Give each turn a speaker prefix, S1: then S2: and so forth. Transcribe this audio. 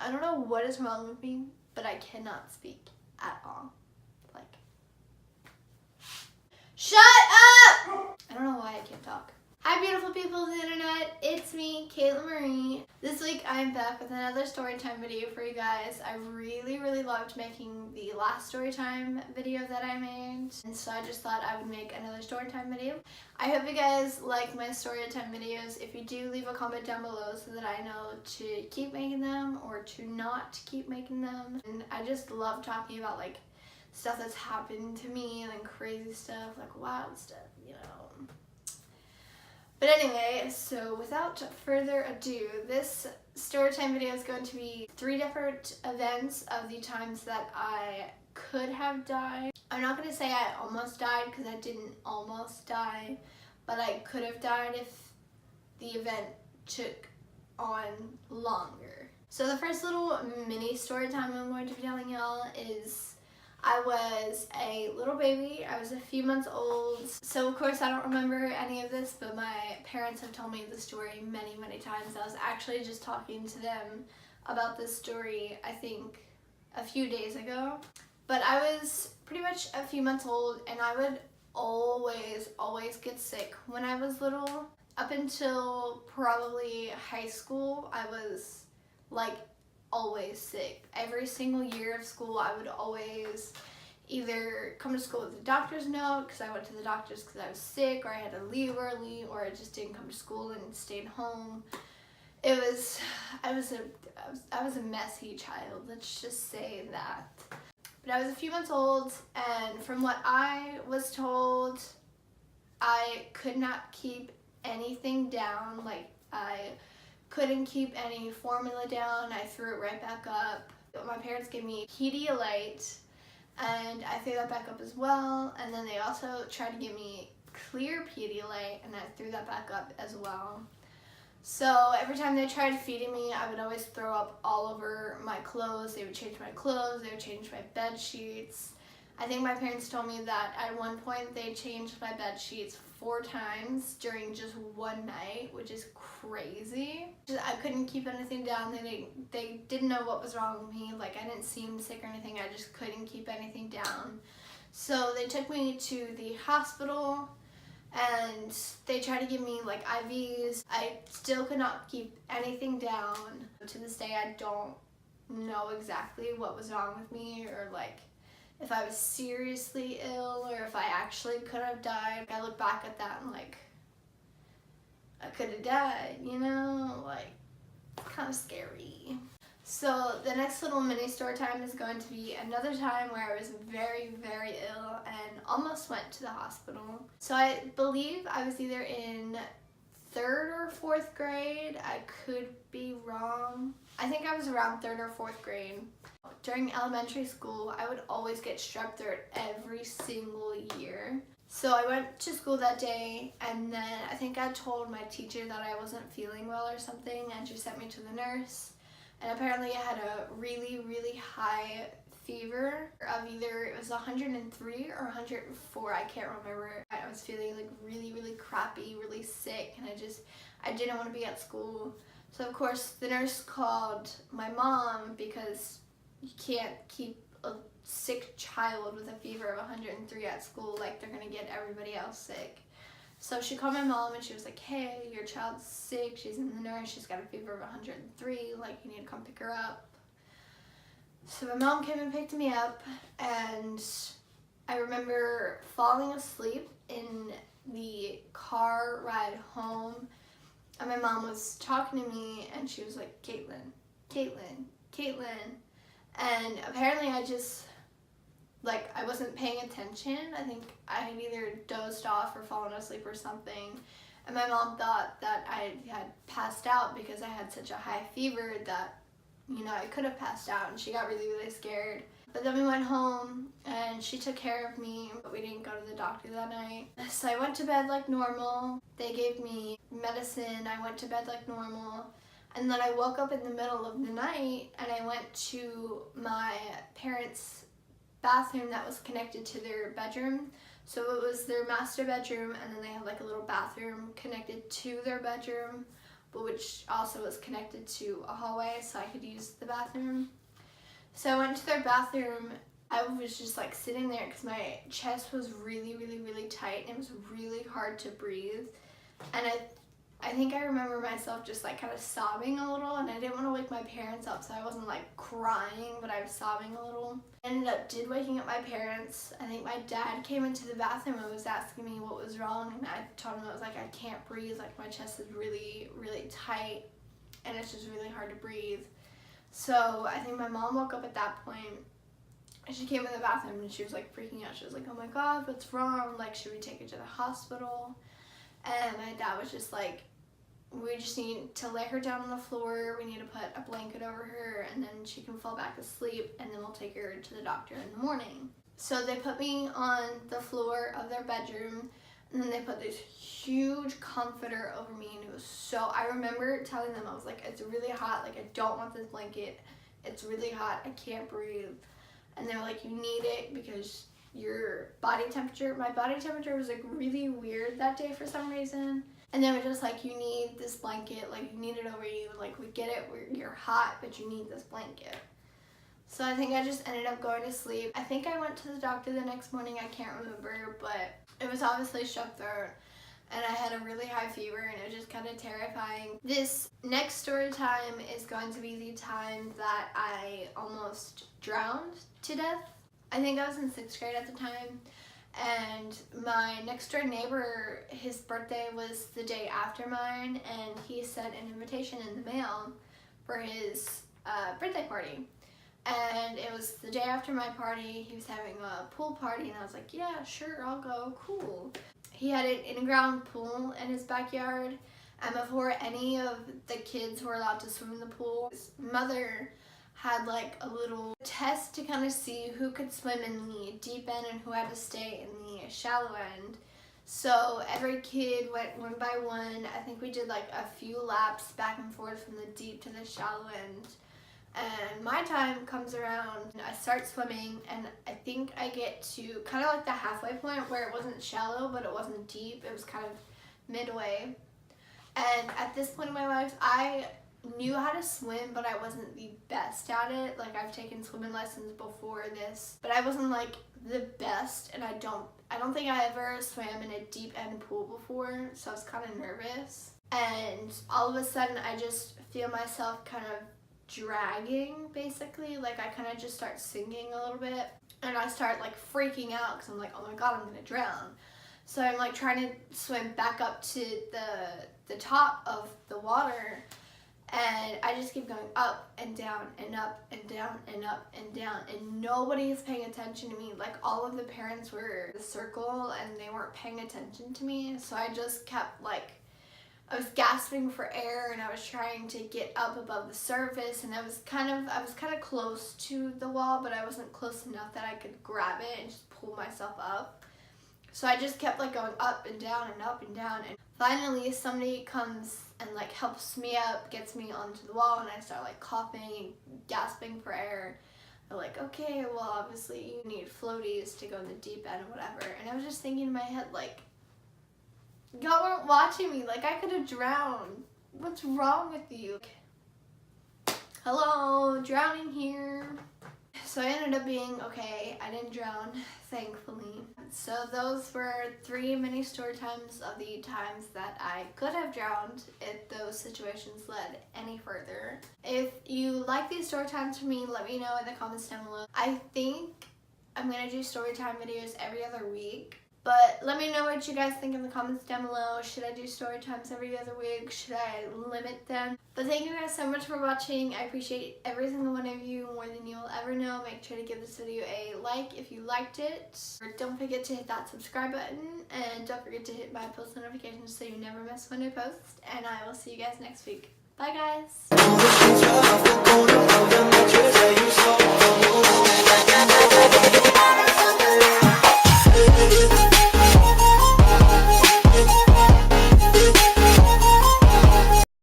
S1: I don't know what is wrong with me, but I cannot speak at all. Like, shut up! I don't know why I can't talk. Hi beautiful people of the internet, it's me, Caitlin Marie. This week I'm back with another storytime video for you guys. I really loved making the last storytime video that I made, and so I just thought I would make another storytime video. I hope you guys like my storytime videos. If you do, leave a comment down below so that I know to keep making them or to not keep making them. And I just love talking about like stuff that's happened to me and crazy stuff, like wild stuff, you know. But anyway, so without further ado, this storytime video is going to be 3 different events of the times that I could have died. I'm not going to say I almost died because I didn't almost die, but I could have died if the event took on longer. So the first little mini story time I'm going to be telling y'all is I was a little baby. I was a few months old. So of course I don't remember any of this, but my parents have told me the story many times. I was actually just talking to them about this story, I think a few days ago. But I was pretty much a few months old, and I would always get sick when I was little. Up until probably high school, I was like always sick. Every single year of school, I would always either come to school with a doctor's note because I went to the doctor's because I was sick, or I had to leave early, or I just didn't come to school and stayed home. I was a messy child, let's just say that. But I was a few months old, and from what I was told, I could not keep anything down. Like, I couldn't keep any formula down. I threw it right back up. My parents gave me Pedialyte, and I threw that back up as well. And then they also tried to give me clear Pedialyte, and I threw that back up as well. So every time they tried feeding me, I would always throw up all over my clothes. They would change my clothes, they would change my bed sheets. I think my parents told me that at one point they changed my bed sheets 4 times during just one night, which is crazy. I couldn't keep anything down. They didn't know what was wrong with me. Like, I didn't seem sick or anything. I just couldn't keep anything down. So they took me to the hospital, and they tried to give me like IVs. I still could not keep anything down. To this day, I don't know exactly what was wrong with me, or like if I was seriously ill, or if I actually could have died. I look back at that and like, I could have died, you know, like, kind of scary. So the next little mini story time is going to be another time where I was very ill and almost went to the hospital. So I believe I was either in 3rd or 4th grade. I could be wrong. I think I was around 3rd or 4th grade. During elementary school, I would always get strep throat every single year. So I went to school that day, and then I think I told my teacher that I wasn't feeling well or something, and she sent me to the nurse. And apparently I had a really high fever of either, it was 103 or 104, I can't remember. I was feeling like really crappy, really sick, and I didn't want to be at school. So of course the nurse called my mom, because you can't keep a sick child with a fever of 103 at school, like they're gonna get everybody else sick. So she called my mom, and she was like, hey, your child's sick, she's in the nurse, she's got a fever of 103, like, you need to come pick her up. So my mom came and picked me up, and I remember falling asleep in the car ride home, and my mom was talking to me, and she was like, Caitlin. And apparently I just, like, I wasn't paying attention. I think I had either dozed off or fallen asleep or something. And my mom thought that I had passed out because I had such a high fever that, you know, I could have passed out, and she got really scared. But then we went home, and she took care of me, but we didn't go to the doctor that night. So I went to bed like normal. They gave me medicine. I went to bed like normal. And then I woke up in the middle of the night, and I went to my parents' bathroom that was connected to their bedroom. So it was their master bedroom, and then they had like a little bathroom connected to their bedroom but which also was connected to a hallway so I could use the bathroom. So I went to their bathroom. I was just like sitting there because my chest was really, really, really tight and it was really hard to breathe. And I think I remember myself just like kind of sobbing a little, and I didn't want to wake my parents up, so I wasn't like crying, but I was sobbing a little. I ended up waking up my parents. I think my dad came into the bathroom and was asking me what was wrong, and I told him I was like, I can't breathe, like my chest is really, really tight and it's just really hard to breathe. So I think my mom woke up at that point. She came in the bathroom and she was like freaking out. She was like, oh my God, what's wrong? Like, should we take her to the hospital? And my dad was just like, we just need to lay her down on the floor. We need to put a blanket over her and then she can fall back asleep, and then we'll take her to the doctor in the morning. So they put me on the floor of their bedroom, and then they put this huge comforter over me, and it was so, I remember telling them, I was like, it's really hot, like I don't want this blanket. It's really hot, I can't breathe. And they were like, you need it because your body temperature, my body temperature was like really weird that day for some reason. And they were just like, you need this blanket, like you need it over you, like we get it, you're hot, but you need this blanket. So I think I just ended up going to sleep. I think I went to the doctor the next morning, I can't remember, but it was obviously strep throat. And I had a really high fever, and it was just kind of terrifying. This next story time is going to be the time that I almost drowned to death. I think I was in 6th grade at the time, and my next door neighbor, his birthday was the day after mine, and he sent an invitation in the mail for his birthday party. And it was the day after my party. He was having a pool party, and I was like, yeah, sure, I'll go, cool. He had an in-ground pool in his backyard, and before any of the kids were allowed to swim in the pool, his mother had like a little test to kind of see who could swim in the deep end and who had to stay in the shallow end. So every kid went one by one. I think we did like a few laps back and forth from the deep to the shallow end. And my time comes around, and I start swimming, and I think I get to kind of like the halfway point where it wasn't shallow, but it wasn't deep. It was kind of midway. And at this point in my life, I knew how to swim, but I wasn't the best at it. Like, I've taken swimming lessons before this, but I wasn't like the best, and I don't think I ever swam in a deep end pool before, so I was kind of nervous. And all of a sudden, I just feel myself kind of dragging, basically. Like, I kind of just start sinking a little bit, and I start like freaking out because I'm like, oh my God, I'm gonna drown. So I'm like trying to swim back up to the top of the water, and I just keep going up and down and up and down and up and down, and nobody is paying attention to me. Like, all of the parents were in the circle and they weren't paying attention to me, so I just kept like, I was gasping for air, and I was trying to get up above the surface, and I was kind of close to the wall, but I wasn't close enough that I could grab it and just pull myself up. So I just kept like going up and down and up and down, and finally somebody comes and like helps me up, gets me onto the wall, and I start like coughing and gasping for air. They're like, okay, well obviously you need floaties to go in the deep end or whatever. And I was just thinking in my head, like, y'all weren't watching me, like I could have drowned. What's wrong with you? Hello, drowning here. So I ended up being okay. I didn't drown, thankfully. So those were 3 mini story times of the times that I could have drowned if those situations led any further. If you like these story times from me, let me know in the comments down below. I think I'm gonna do story time videos every other week. But let me know what you guys think in the comments down below. Should I do story times every other week? Should I limit them? But thank you guys so much for watching. I appreciate every single one of you more than you will ever know. Make sure to give this video a like if you liked it. Or don't forget to hit that subscribe button. And don't forget to hit my post notifications so you never miss when I post. And I will see you guys next week. Bye guys!